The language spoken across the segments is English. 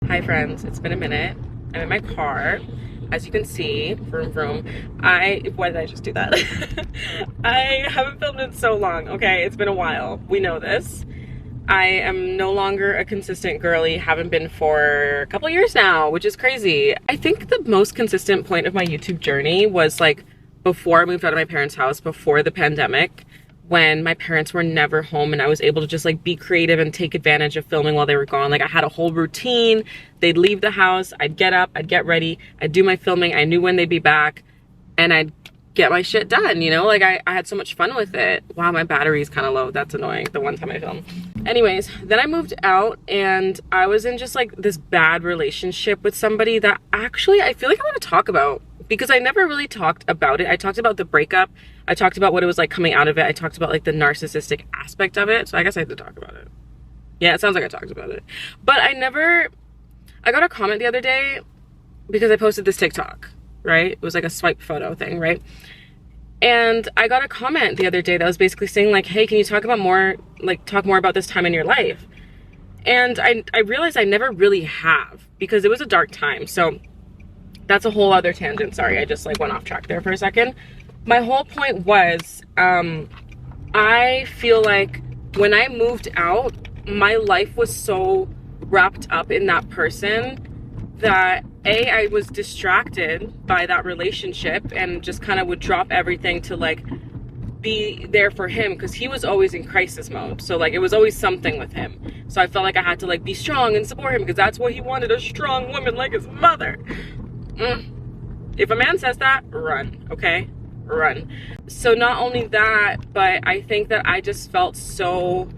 Hi friends, it's been a minute. I'm in my car. As you can see, vroom vroom. Why did I just do that? I haven't filmed in so long, okay? It's been a while. We know this. I am no longer a consistent girly, haven't been for a couple years now, which is crazy. I think the most consistent point of my YouTube journey was like before I moved out of my parents' house, before the pandemic, when my parents were never home and I was able to just like be creative and take advantage of filming while they were gone. Like I had a whole routine. They'd leave the house, I'd get up, I'd get ready, I'd do my filming, I knew when they'd be back, and I'd get my shit done, you know? Like I had so much fun with it. Wow, my battery's kind of low. That's annoying, the one time I filmed. Anyways, then I moved out and I was in just like this bad relationship with somebody that actually I feel like I want to talk about, because I never really talked about it. I talked about the breakup. I talked about what it was like coming out of it. I talked about like the narcissistic aspect of it. So I guess I had to talk about it. Yeah, it sounds like I talked about it. But I got a comment the other day because I posted this TikTok, right? It was like a swipe photo thing, right? And I got a comment the other day that was basically saying like, hey, can you talk more about this time in your life? And I realized I never really have, because it was a dark time. So that's a whole other tangent. Sorry, I just like went off track there for a second. My whole point was, I feel like when I moved out, my life was so wrapped up in that person that I was distracted by that relationship and just kind of would drop everything to like be there for him, because he was always in crisis mode. So like it was always something with him. So I felt like I had to like be strong and support him, because that's what he wanted, a strong woman like his mother. If a man says that, run, okay? Run. So not only that, but I think that I just felt so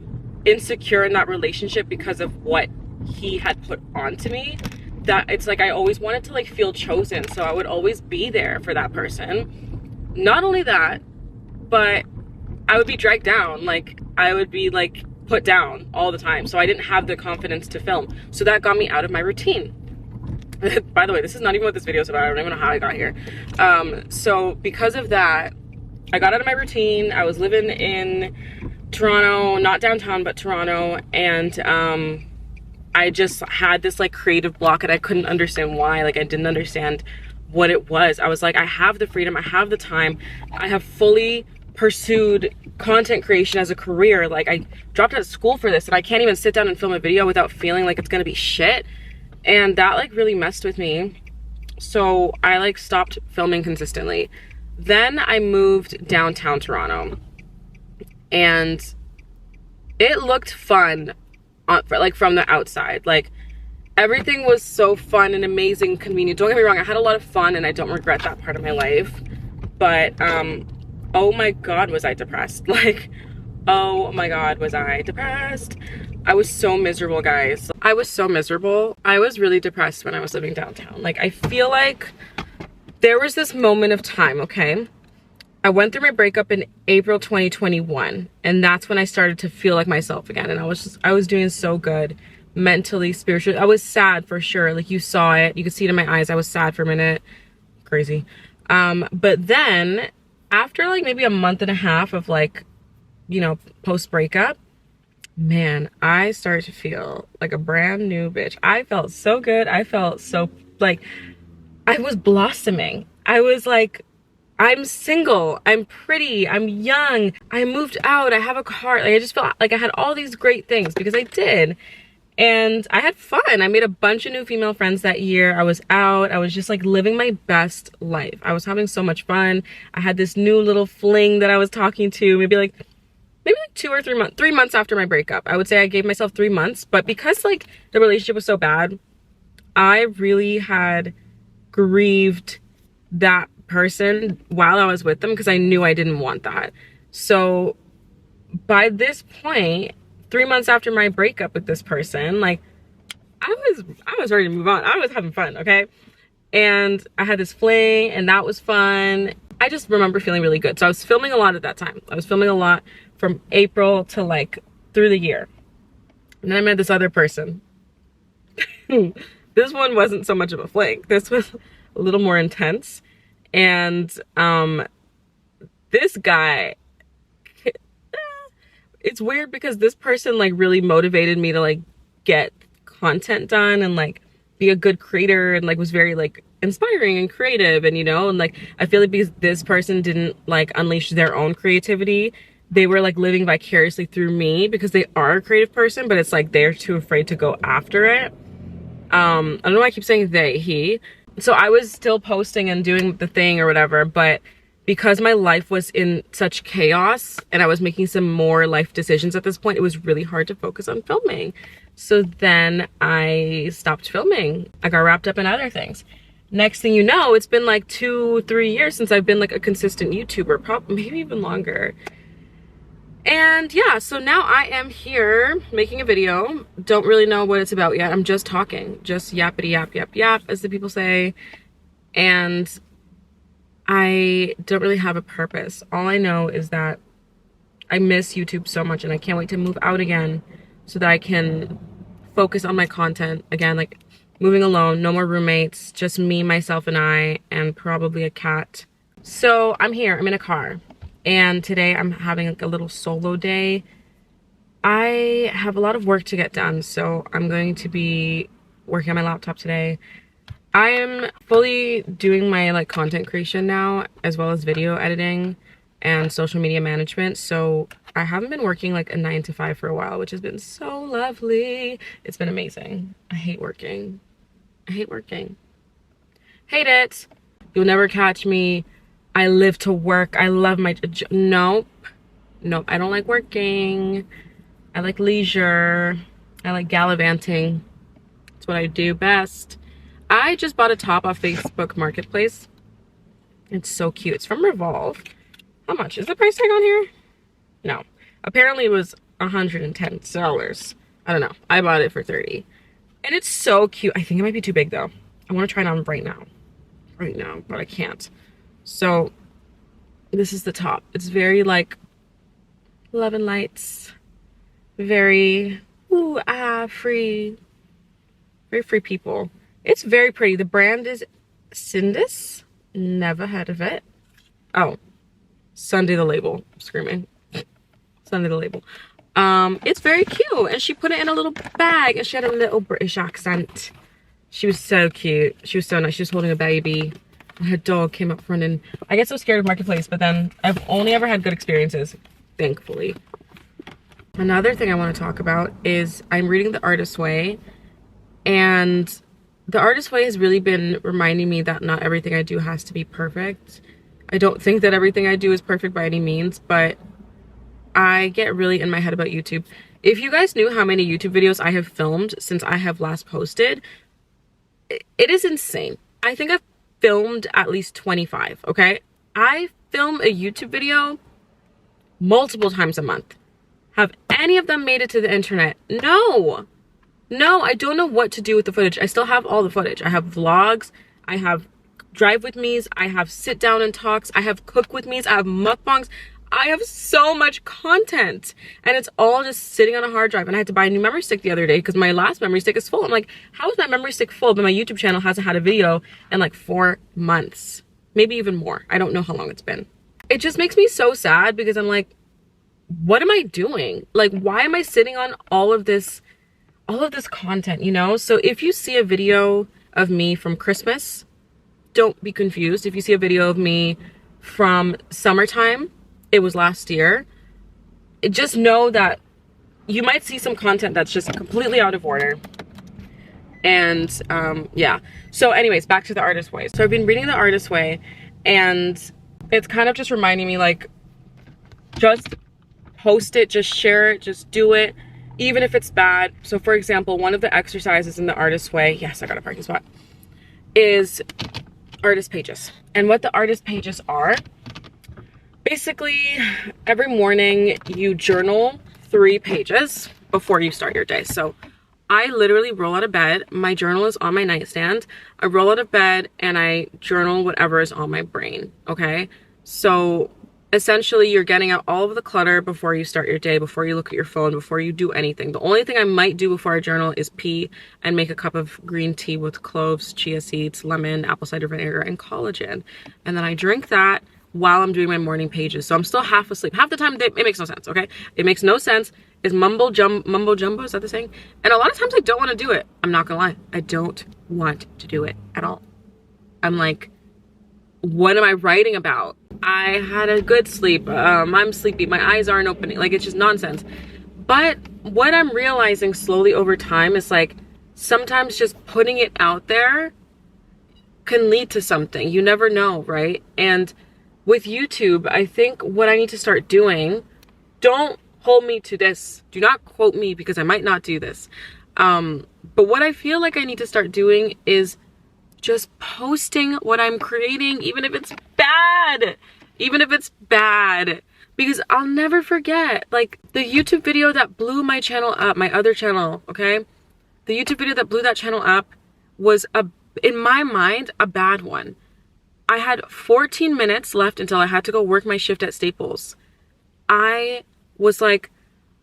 insecure in that relationship because of what he had put onto me, that it's like I always wanted to like feel chosen. So I would always be there for that person. Not only that, but I would be dragged down. Like I would be like put down all the time. So I didn't have the confidence to film. So that got me out of my routine. By the way, this is not even what this video is about. I don't even know how I got here. So because of that, I got out of my routine. I was living in Toronto, not downtown, but Toronto. And I just had this like creative block, and I couldn't understand why. Like I didn't understand what it was. I was like, I have the freedom, I have the time. I have fully pursued content creation as a career. Like I dropped out of school for this, and I can't even sit down and film a video without feeling like it's gonna be shit. And that like really messed with me. So I like stopped filming consistently. Then I moved downtown Toronto, and it looked fun from the outside. Like everything was so fun and amazing, convenient. Don't get me wrong, I had a lot of fun and I don't regret that part of my life. But oh my God, was I depressed. Like, oh my God, was I depressed. I was so miserable, guys. I was so miserable. I was really depressed when I was living downtown. Like, I feel like there was this moment of time, okay? I went through my breakup in April 2021, and that's when I started to feel like myself again. And I was doing so good mentally, spiritually. I was sad for sure. Like you saw it, you could see it in my eyes. I was sad for a minute. Crazy. But then after like maybe a month and a half of like, you know, post breakup, man, I started to feel like a brand new bitch. I felt so good. I felt so like I was blossoming. I was like, I'm single, I'm pretty, I'm young, I moved out, I have a car. Like I just felt like I had all these great things, because I did. And I had fun. I made a bunch of new female friends that year. I was out. I was just like living my best life. I was having so much fun. I had this new little fling that I was talking to, maybe like 2 or 3 months, 3 months after my breakup. I would say I gave myself 3 months, but because like the relationship was so bad, I really had grieved that person while I was with them, because I knew I didn't want that. So by this point, 3 months after my breakup with this person, like I was ready to move on. I was having fun, okay? And I had this fling, and that was fun. I just remember feeling really good. So I was filming a lot at that time. I was filming a lot from April to like through the year. And then I met this other person. This one wasn't so much of a fling. This was a little more intense. And this guy, it's weird because this person like really motivated me to like get content done and like be a good creator and like was very like inspiring and creative, and you know, and like I feel like because this person didn't like unleash their own creativity, they were like living vicariously through me because they are a creative person, but it's like they're too afraid to go after it. I don't know why I keep saying they, he. So I was still posting and doing the thing or whatever, but because my life was in such chaos and I was making some more life decisions at this point, it was really hard to focus on filming. So then I stopped filming. I got wrapped up in other things. Next thing you know, it's been like 2-3 years since I've been like a consistent YouTuber, probably maybe even longer. And yeah, so now I am here making a video. Don't really know what it's about yet. I'm just talking, just yappity yap yap yap, as the people say. And I don't really have a purpose. All I know is that I miss YouTube so much and I can't wait to move out again so that I can focus on my content again, like moving alone, no more roommates, just me, myself, and I, and probably a cat. So I'm here, I'm in a car, and today I'm having like a little solo day. I have a lot of work to get done, so I'm going to be working on my laptop today. I am fully doing my like content creation now, as well as video editing and social media management. So I haven't been working like a 9 to 5 for a while, which has been so lovely. It's been amazing. I hate working. I hate working. Hate it. You'll never catch me. I live to work. I love my job. Nope. Nope. I don't like working. I like leisure. I like gallivanting. It's what I do best. I just bought a top off Facebook Marketplace. It's so cute. It's from Revolve. How much? Is the price tag on here? No. Apparently it was $110. I don't know. I bought it for $30. And it's so cute. I think it might be too big though. I want to try it on right now. Right now, but I can't. So this is the top. It's very like love and lights. Very free. Very free people. It's very pretty. The brand is Sindus. Never heard of it. Oh, Sunday the label. I'm screaming. Sunday the label. It's very cute. And she put it in a little bag and she had a little British accent. She was so cute. She was so nice. She was holding a baby. And her dog came up running. I get so scared of Marketplace, but then I've only ever had good experiences, thankfully. Another thing I want to talk about is I'm reading The Artist's Way, and The Artist's Way has really been reminding me that not everything I do has to be perfect. I don't think that everything I do is perfect by any means, but I get really in my head about YouTube. If you guys knew how many YouTube videos I have filmed since I have last posted, it is insane. I think I've filmed at least 25, okay? I film a YouTube video multiple times a month. Have any of them made it to the internet? No. No, I don't know what to do with the footage. I still have all the footage. I have vlogs, I have drive with me's, I have sit down and talks, I have cook with me's, I have mukbangs. I have so much content and it's all just sitting on a hard drive. And I had to buy a new memory stick the other day because my last memory stick is full. I'm like, how is my memory stick full but my YouTube channel hasn't had a video in like 4 months, maybe even more. I don't know how long it's been. It just makes me so sad because I'm like, what am I doing? Like, why am I sitting on all of this content, you know? So if you see a video of me from Christmas, don't be confused. If you see a video of me from summertime, it was last year, just know that you might see some content that's just completely out of order. And yeah, so anyways, back to The Artist's Way. So I've been reading The Artist's Way, and it's kind of just reminding me, like, just post it, just share it, just do it, even if it's bad. So for example, one of the exercises in The Artist's Way, yes, I got a parking spot, is artist pages. And what the artist pages are, basically every morning you journal 3 pages before you start your day. So I literally roll out of bed, my journal is on my nightstand, I roll out of bed and I journal whatever is on my brain, okay? So essentially you're getting out all of the clutter before you start your day, before you look at your phone, before you do anything. The only thing I might do before I journal is pee and make a cup of green tea with cloves, chia seeds, lemon, apple cider vinegar, and collagen. And then I drink that while I'm doing my morning pages. So I'm still half asleep. Half the time it makes no sense, okay? It makes no sense. is mumbo jumbo, is that the saying? And a lot of times I don't want to do it. I'm not gonna lie, I don't want to do it at all. I'm like, what am I writing about? I had a good sleep, I'm sleepy, my eyes aren't opening, like it's just nonsense. But what I'm realizing slowly over time is like, sometimes just putting it out there can lead to something. You never know, right? And with YouTube, I think what I need to start doing, don't hold me to this, do not quote me because I might not do this. But what I feel like I need to start doing is just posting what I'm creating, even if it's bad, because I'll never forget, like the YouTube video that blew my channel up, my other channel, okay? The YouTube video that blew that channel up was, in my mind, a bad one. I had 14 minutes left until I had to go work my shift at Staples. I was like,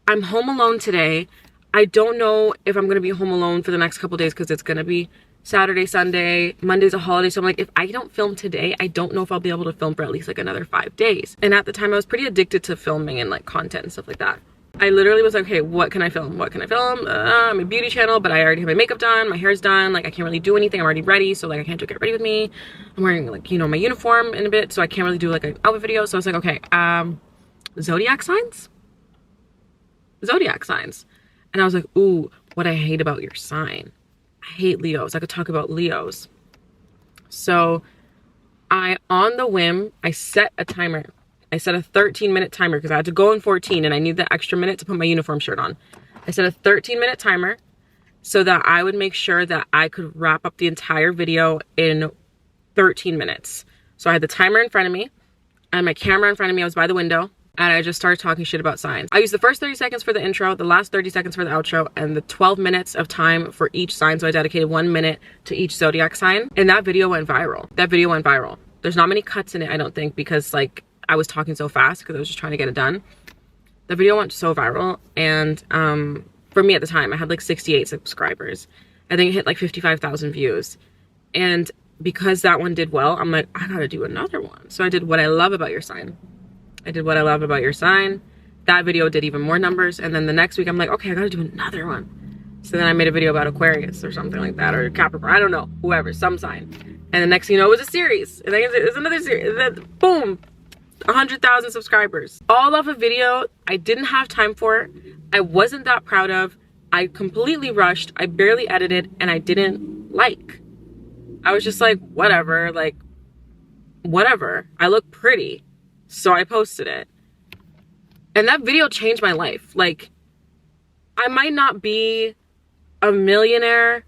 I'm home alone today. I don't know if I'm going to be home alone for the next couple days because it's going to be Saturday, Sunday, Monday's a holiday. So I'm like, if I don't film today, I don't know if I'll be able to film for at least like another 5 days. And at the time I was pretty addicted to filming and like content and stuff like that. I literally was like, okay, what can I film? What can I film? I'm a beauty channel, but I already have my makeup done, my hair's done, like I can't really do anything. I'm already ready, so like I can't do Get Ready With Me. I'm wearing like, you know, my uniform in a bit, so I can't really do like an outfit video. So I was like, okay, zodiac signs? Zodiac signs. And I was like, ooh, what I hate about your sign. I hate Leos. I could talk about Leos. So on the whim, I set a timer. I set a 13-minute timer because I had to go in 14 and I need the extra minute to put my uniform shirt on. I set a 13-minute timer so that I would make sure that I could wrap up the entire video in 13 minutes. So I had the timer in front of me and my camera in front of me. I was by the window and I just started talking shit about signs. I used the first 30 seconds for the intro, the last 30 seconds for the outro, and the 12 minutes of time for each sign. So I dedicated 1 minute to each zodiac sign. And that video went viral. There's not many cuts in it, I don't think, because like I was talking so fast because I was just trying to get it done. The video went so viral, and for me at the time, I had like 68 subscribers. I think it hit like 55,000 views. And because that one did well, I'm like, I gotta do another one. So I did What I Love About Your Sign. That video did even more numbers. And then the next week, I'm like, okay, I gotta do another one. So then I made a video about Aquarius or something like that, or Capricorn, I don't know, whoever, some sign. And the next thing you know, it was a series. And then it was another series. And then boom, 100,000 subscribers. All off a video I didn't have time for, I wasn't that proud of, I completely rushed, I barely edited, and I didn't like. I was just like, whatever, I look pretty, so I posted it. And that video changed my life. Like, I might not be a millionaire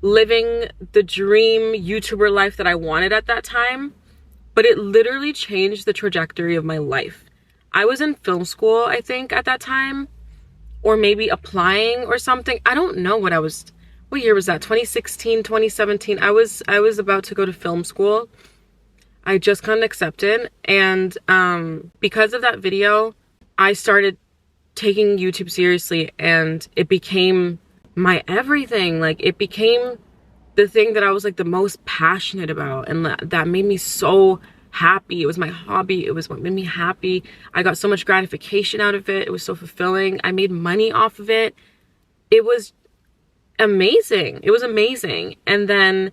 living the dream YouTuber life that I wanted at that time, but it literally changed the trajectory of my life. I was in film school, I think, at that time, or maybe applying or something. I don't know what year was that? 2016, 2017. I was about to go to film school. I just got accepted, and because of that video, I started taking YouTube seriously, and it became my everything. Like, it became the thing that I was like the most passionate about, and that made me so happy. It was my hobby. It was what made me happy. I got so much gratification out of it. It was so fulfilling. I made money off of it. It was amazing. It was amazing. And then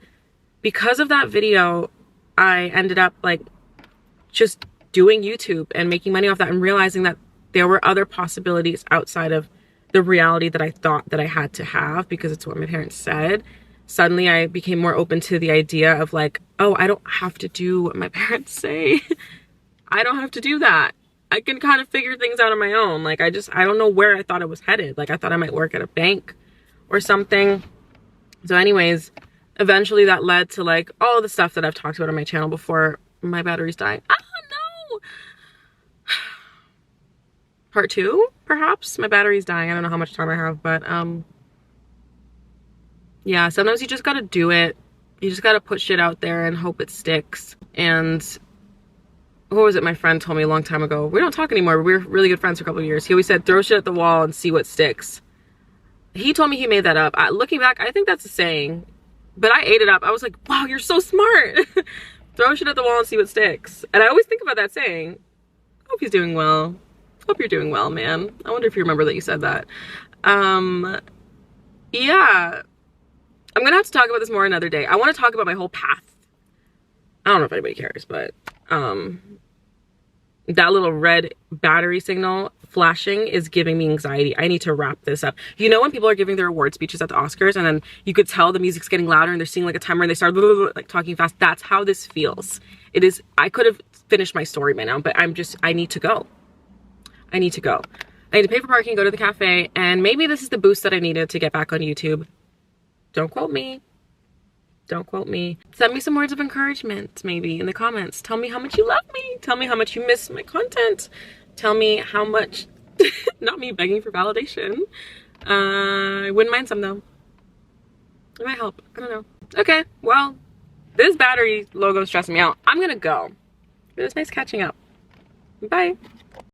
because of that video, I ended up like just doing YouTube and making money off that, and realizing that there were other possibilities outside of the reality that I thought that I had to have because it's what my parents said. Suddenly I became more open to the idea of like, oh, I don't have to do what my parents say. I don't have to do that. I can kind of figure things out on my own. Like, I don't know where I thought I was headed. Like, I thought I might work at a bank or something. So anyways, eventually that led to like all the stuff that I've talked about on my channel before. My battery's dying. Ah, no! Part 2, perhaps? My battery's dying. I don't know how much time I have, but yeah, sometimes you just gotta do it. You just gotta put shit out there and hope it sticks. And what was it my friend told me a long time ago? We don't talk anymore. We were really good friends for a couple of years. He always said, throw shit at the wall and see what sticks. He told me he made that up. Looking back, I think that's a saying, but I ate it up. I was like, wow, you're so smart. Throw shit at the wall and see what sticks. And I always think about that saying. Hope he's doing well. Hope you're doing well, man. I wonder if you remember that you said that. Yeah. I'm gonna have to talk about this more another day. I want to talk about my whole path. I don't know if anybody cares, but that little red battery signal flashing is giving me anxiety. I need to wrap this up. You know when people are giving their award speeches at the Oscars and then you could tell the music's getting louder and they're seeing like a timer and they start like talking fast? That's how this feels. It is. I could have finished my story by now, but I need to go. I need to go. I need to pay for parking, go to the cafe, and maybe this is the boost that I needed to get back on YouTube. Don't quote me. Don't quote me. Send me some words of encouragement, maybe, in the comments. Tell me how much you love me. Tell me how much you miss my content. Tell me how much, not me begging for validation. I wouldn't mind some, though. It might help. I don't know. Okay, well, this battery logo is stressing me out. I'm gonna go. It was nice catching up. Bye.